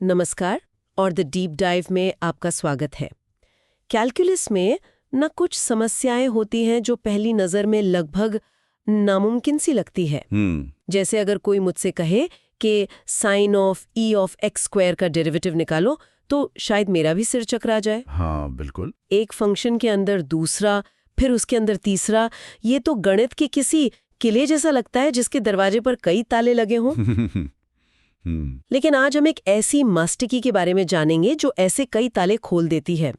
नमस्कार और the deep dive में आपका स्वागत है। कैलकुलस में न कुछ समस्याएं होती हैं जो पहली नज़र में लगभग नामुमकिन सी लगती है। जैसे अगर कोई मुझसे कहे कि sine of e of x square का डेरिवेटिव निकालो तो शायद मेरा भी सिर चकरा जाए। हाँ बिल्कुल। एक फंक्शन के अंदर दूसरा, फिर उसके अंदर तीसरा, ये तो गणित के किसी किले जैसा लगता है जिसके दरवाजे पर कई ताले लगे हों। लेकिन आज हम एक ऐसी मास्टिकी के बारे में जानेंगे जो ऐसे कई ताले खोल देती है।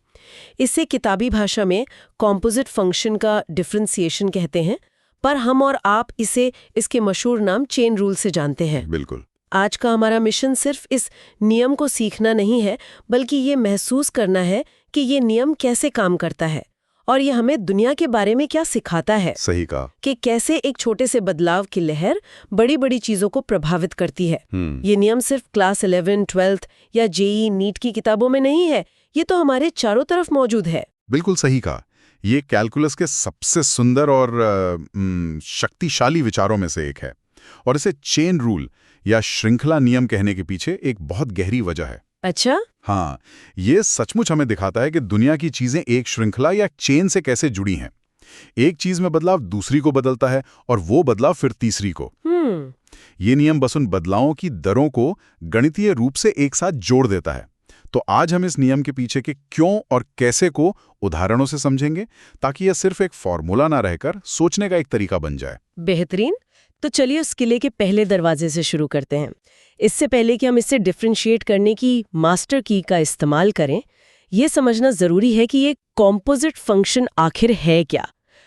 इसे किताबी भाषा में कॉम्पोजिट फंक्शन का डिफरेंशिएशन कहते हैं, पर हम और आप इसे इसके मशहूर नाम चेन रूल से जानते हैं। बिल्कुल। आज का हमारा मिशन सिर्फ इस नियम को सीखना नहीं है, बल्कि ये महसूस करना है कि ये नियम कैसे काम करता है और ये हमें दुनिया के बारे में क्या सिखाता है। सही कहा। कि कैसे एक छोटे से बदलाव की लहर बड़ी बड़ी चीजों को प्रभावित करती है। ये नियम सिर्फ क्लास 11, 12 या जेईई नीट की किताबों में नहीं है, ये तो हमारे चारों तरफ मौजूद है। बिल्कुल सही कहा। ये कैलकुलस के सबसे सुंदर और शक्तिशाली विचारों में से एक है, और इसे चेन रूल या श्रृंखला नियम कहने के पीछे एक बहुत गहरी वजह है। अच्छा? हाँ, ये सचमुच हमें दिखाता है कि दुनिया की चीजें एक श्रृंखला या चेन से कैसे जुड़ी हैं। एक चीज में बदलाव दूसरी को बदलता है और वो बदलाव फिर तीसरी को। ये नियम बस उन बदलावों की दरों को गणितीय रूप से एक साथ जोड़ देता है। तो आज हम इस नियम के पीछे के क्यों और कैसे को उदाहरणों से समझेंगे, ताकि यह सिर्फ एक फॉर्मूला ना रहकर सोचने का एक तरीका बन जाए। बेहतरीन। तो चलिए उस किले के पहले दरवाजे से शुरू करते हैं। इससे पहले कि हम इसे डिफरेंशिएट करने की मास्टर की का इस्तेमाल करें, यह समझना जरूरी है कि ये कॉम्पोजिट फंक्शन आखिर है क्या।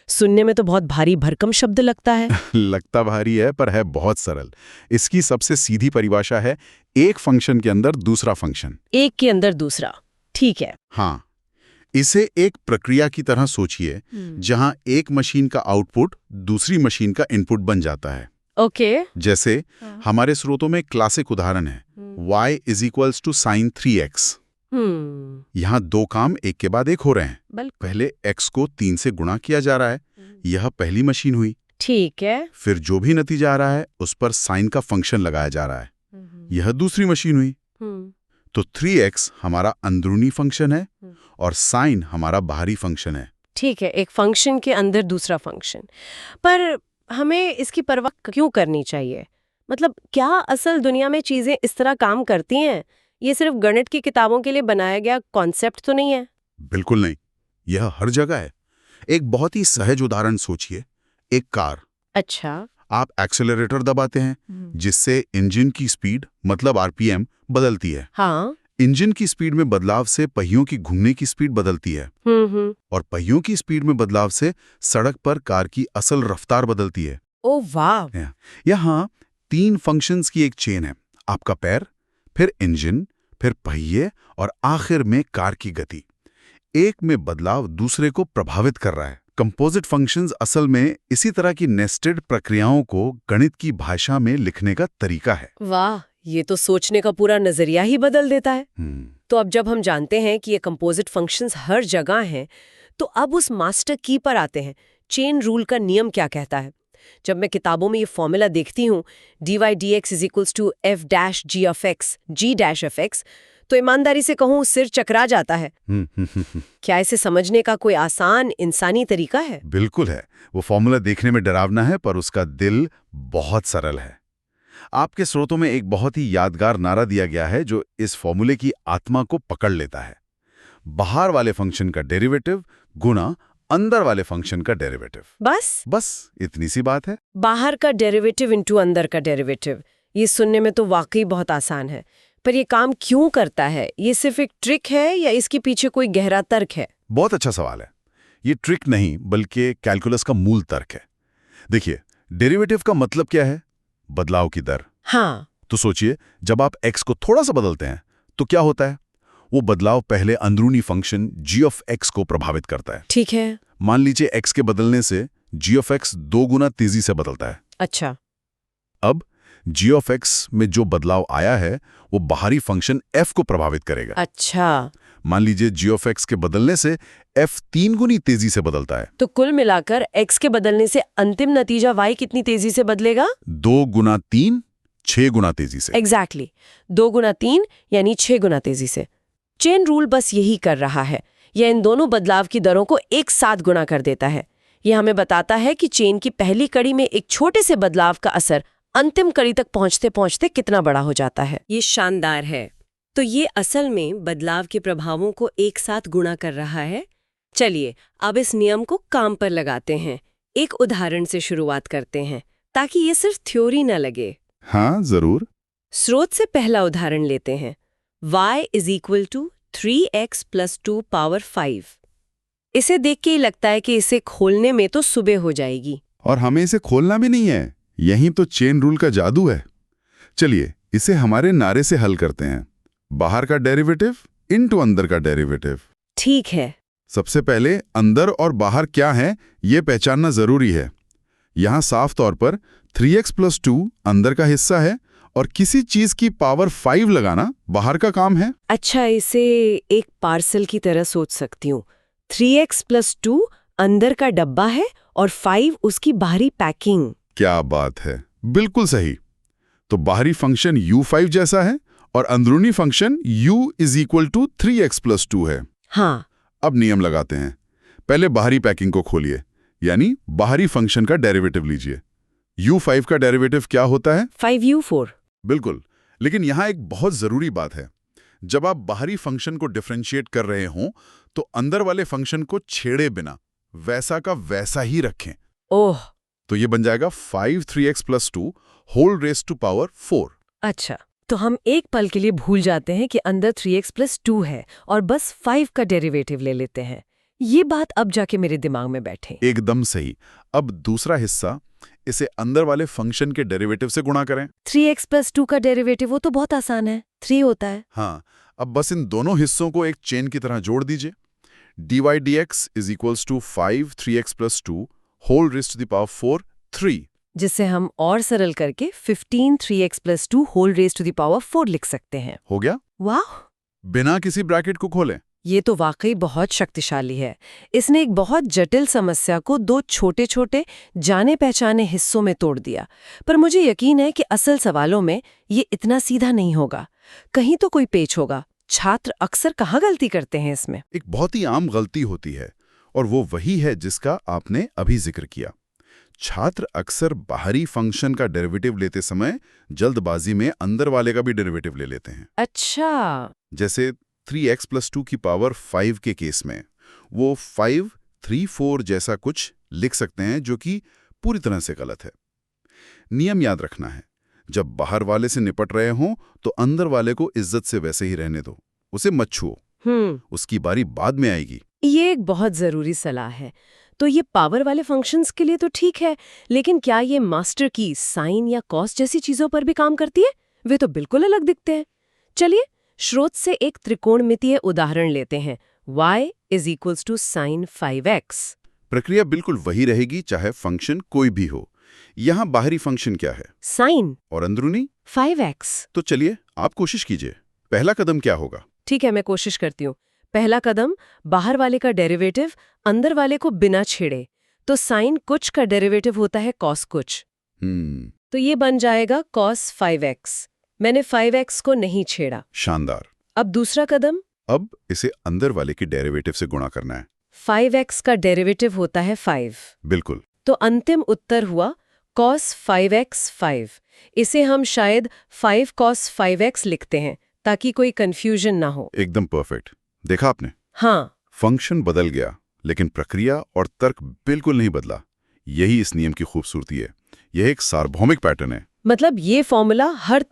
सुनने में तो बहुत भारी भरकम शब्द लगता है। लगता भारी है, पर है बहुत सरल। इसकी सबसे सीधी परिभाषा है एक फंक्शन के अंदर दूसरा फंक्शन। एक के अंदर दूसरा, ठीक है। हाँ, इसे एक प्रक्रिया की तरह सोचिए जहां एक मशीन का आउटपुट दूसरी मशीन का इनपुट बन जाता है। ओके। जैसे हमारे स्रोतों में क्लासिक उदाहरण है y = sin 3x। यहाँ दो काम एक के बाद एक हो रहे हैं। पहले x को 3 से गुणा किया जा रहा है, यह पहली मशीन हुई। ठीक है। फिर जो भी नतीजा आ रहा है उस पर साइन का फंक्शन लगाया जा रहा है, यह दूसरी मशीन हुई। तो 3x हमारा अंदरूनी फंक्शन है और साइन हमारा बाहरी फंक्शन है। ठीक है, एक फंक्शन के अंदर दूसरा फंक्शन। पर हमें इसकी परवाह क्यों करनी चाहिए? मतलब क्या असल दुनिया में चीजें इस तरह काम करती हैं? ये सिर्फ गणित की किताबों के लिए बनाया गया कॉन्सेप्ट तो नहीं है? बिल्कुल नहीं, यह हर जगह है। एक बहुत ही सहज उदाहरण सोचिए, एक कार। अच्छा। आप एक्सेलरेटर दबाते हैं जिससे इंजन की स्पीड मतलब आरपीएम बदलती है। हाँ। इंजन की स्पीड में बदलाव से पहियों की घूमने की स्पीड बदलती है। और पहियों की स्पीड में बदलाव से सड़क पर कार की असल रफ्तार बदलती है। ओह वाह। यहाँ 3 फंक्शंस की एक चेन है, आपका पैर, फिर इंजन, फिर पहिए और आखिर में कार की गति। एक में बदलाव दूसरे को प्रभावित कर रहा है। कंपोजिट फंक्शंस असल में इसी तरह की नेस्टेड प्रक्रियाओं को गणित की भाषा में लिखने का तरीका है। वाह, ये तो सोचने का पूरा नजरिया ही बदल देता है। तो अब जब हम जानते हैं कि ये कंपोजिट फंक्शंस हर जगह हैं, तो अब उस मास्टर की पर आते हैं। चेन रूल का नियम क्या कहता है? जब मैं किताबों में ये फॉर्मूला देखती हूँ dy/dx = f-g(x), g-f(x), तो ईमानदारी से कहूँ सिर चकरा जाता है। क्या इसे समझने का कोई आसान इंसानी तरीका है? बिल्कुल है। वो फॉर्मूला देखने में डरावना है, पर उसका दिल बहुत सरल है। आपके स्रोतों में एक बहुत ही यादगार नारा दिया गया है जो इस फॉर्मूले की आत्मा को पकड़ लेता है। बाहर वाले फंक्शन का डेरिवेटिव गुना अंदर वाले फंक्शन का डेरिवेटिव। बस इतनी सी बात है। बाहर का डेरिवेटिव इनटू अंदर का डेरिवेटिव, ये सुनने में तो वाकई बहुत आसान है, पर ये काम क्यों करता है? ये सिर्फ एक ट्रिक है या इसके पीछे कोई गहरा तर्क है? बहुत अच्छा सवाल है। ये ट्रिक नहीं बल्कि कैलकुलस का मूल तर्क है। देखिए, डेरिवेटिव का मतलब क्या है? बदलाव की दर। हाँ। तो सोचिए, जब आप x को थोड़ा सा बदलते हैं तो क्या होता है? वो बदलाव पहले अंदरूनी फंक्शन g(x) को प्रभावित करता है। ठीक है। मान लीजिए x के बदलने से g(x) 2 गुना तेजी से बदलता है। अच्छा। अब g(x) में जो बदलाव आया है वो बाहरी फंक्शन f को प्रभावित करेगा। अच्छा। मान लीजिए g(x) के बदलने से f 3 गुनी तेजी से बदलता है। तो कुल मिलाकर x के बदलने से अंतिम नतीजा y कितनी तेजी से बदलेगा? 2 गुना 3 6 गुना तेजी से। एग्जैक्टली 2 गुना 3 यानी 6 गुना तेजी से। चेन रूल बस यही कर रहा है। यह इन दोनों बदलाव की दरों को एक साथ गुणा कर देता है। यह हमें बताता है कि चेन की पहली कड़ी में एक छोटे से बदलाव का असर अंतिम कड़ी तक पहुंचते पहुंचते कितना बड़ा हो जाता है। ये शानदार है। तो ये असल में बदलाव के प्रभावों को एक साथ गुणा कर रहा है। चलिए अब इस नियम को काम पर लगाते हैं। एक उदाहरण से शुरुआत करते हैं ताकि ये सिर्फ थ्योरी न लगे। हाँ जरूर। स्रोत से पहला उदाहरण लेते हैं। y = 3x + 2 power 5। इसे देख के ही लगता है कि इसे खोलने में तो सुबह हो जाएगी। और हमें इसे खोलना भी नहीं है। यही तो चेन रूल का जादू है। चलिए इसे हमारे नारे से हल करते हैं। बाहर का डेरिवेटिव इनटू अंदर का डेरिवेटिव। ठीक है। सबसे पहले अंदर और बाहर क्या है ये पहचानना जरूरी है। यहाँ साफ तौर पर 3x + 2 अंदर का हिस्सा है और किसी चीज की पावर 5 लगाना बाहर का काम है। अच्छा, इसे एक पार्सल की तरह सोच सकती हूँ। 3x + 2 अंदर का डब्बा है और 5 उसकी बाहरी पैकिंग। क्या बात है, बिल्कुल सही। तो बाहरी फंक्शन u5 जैसा है और अंदरूनी फंक्शन u = 3x + 2 है। हाँ। अब नियम लगाते हैं। पहले बाहरी पैकिंग को खोलिए, यानी बाहरी फंक्शन का डेरिवेटिव लीजिए। u5 का डेरिवेटिव क्या होता है? 5u4। बिल्कुल, लेकिन यहाँ एक बहुत जरूरी बात है। जब आप बाहरी फंक्शन को डिफरेंशिएट कर रहे हों तो अंदर वाले फंक्शन को छेड़े बिना वैसा का वैसा ही रखें। ओह। तो ये बन जाएगा 5 3x + 2 whole raise to power 4। अच्छा, तो हम एक पल के लिए भूल जाते हैं कि अंदर 3x + 2 है और बस 5 का डेरिवेटिव ले लेते हैं। ये बात अब जाके मेरे दिमाग में बैठे। एकदम सही। अब दूसरा हिस्सा, इसे अंदर वाले फंक्शन के डेरिवेटिव से गुणा करें। 3x + 2 का डेरिवेटिव वो तो बहुत आसान है, 3 होता है। हाँ, अब बस इन दोनों हिस्सों को एक चेन की तरह जोड़ दीजिए। dy dx = 5 3x + 2 whole raise to the power 4 3। जिसे हम और सरल करके 15 3x + 2 whole raise to the power 4 लिख सकते हैं। हो गया? वाह, बिना किसी ब्रैकेट को खोले। ये तो वाकई बहुत शक्तिशाली है। इसने एक बहुत जटिल समस्या को 2 छोटे-छोटे जाने पहचाने हिस्सों में तोड़ दिया। पर मुझे यकीन है कि असल सवालों में ये इतना सीधा नहीं होगा। कहीं तो कोई पेच होगा। छात्र अक्सर कहाँ गलती करते हैं इसमें? एक बहुत ही आम गलती होती है और वो वही है जिसका आपने अभी जिक्र किया। छात्र अक्सर बाहरी फंक्शन का डेरिवेटिव लेते समय जल्दबाजी में अंदर वाले का भी डेरिवेटिव ले लेते हैं। अच्छा। जैसे 3x + 2 की पावर 5 के केस में वो 5 3 4 जैसा कुछ लिख सकते हैं, जो कि पूरी तरह से गलत है। नियम याद रखना है, जब बाहर वाले से निपट रहे हों तो अंदर वाले को इज्जत से वैसे ही रहने दो, उसे मत छुओ। उसकी बारी बाद में आएगी। ये एक बहुत जरूरी सलाह है। तो ये पावर वाले फंक्शंस के लिए तो ठीक है, लेकिन क्या ये मास्टर की, साइन या कॉस जैसी चीजों पर भी काम करती है? वे तो बिल्कुल अलग दिखते हैं। चलिए स्रोत से एक त्रिकोणमितीय उदाहरण लेते हैं। y = sin 5x। प्रक्रिया बिल्कुल वही रहेगी चाहे फंक्शन कोई भी हो। यहाँ बाहरी फंक्शन क्या है? साइन। और अंदरूनी 5x। तो चलिए आप कोशिश कीजिए। पहला कदम क्या होगा? ठीक है, मैं कोशिश करती हूँ। पहला कदम, बाहर वाले का डेरिवेटिव अंदर वाले को बिना छेड़े। तो साइन कुछ का डेरिवेटिव होता है कॉस कुछ। तो ये बन जाएगा cos 5x। मैंने 5x को नहीं छेड़ा। शानदार। अब दूसरा कदम, अब इसे अंदर वाले की डेरिवेटिव से गुणा करना है। 5x का डेरिवेटिव होता है 5। बिल्कुल। तो अंतिम उत्तर हुआ cos 5x 5। इसे हम शायद 5 cos 5x लिखते हैं ताकि कोई कंफ्यूजन ना हो। एकदम परफेक्ट। देखा आपने? हाँ। फंक्शन बदल गया, लेकिन प्रक्रिया और तर्क बिल्कुल नहीं बदला। यही इस नियम की खूबसूरती है। यह एक सार्वभौमिक पैटर्न है। मतलब ये फॉर्मूला हर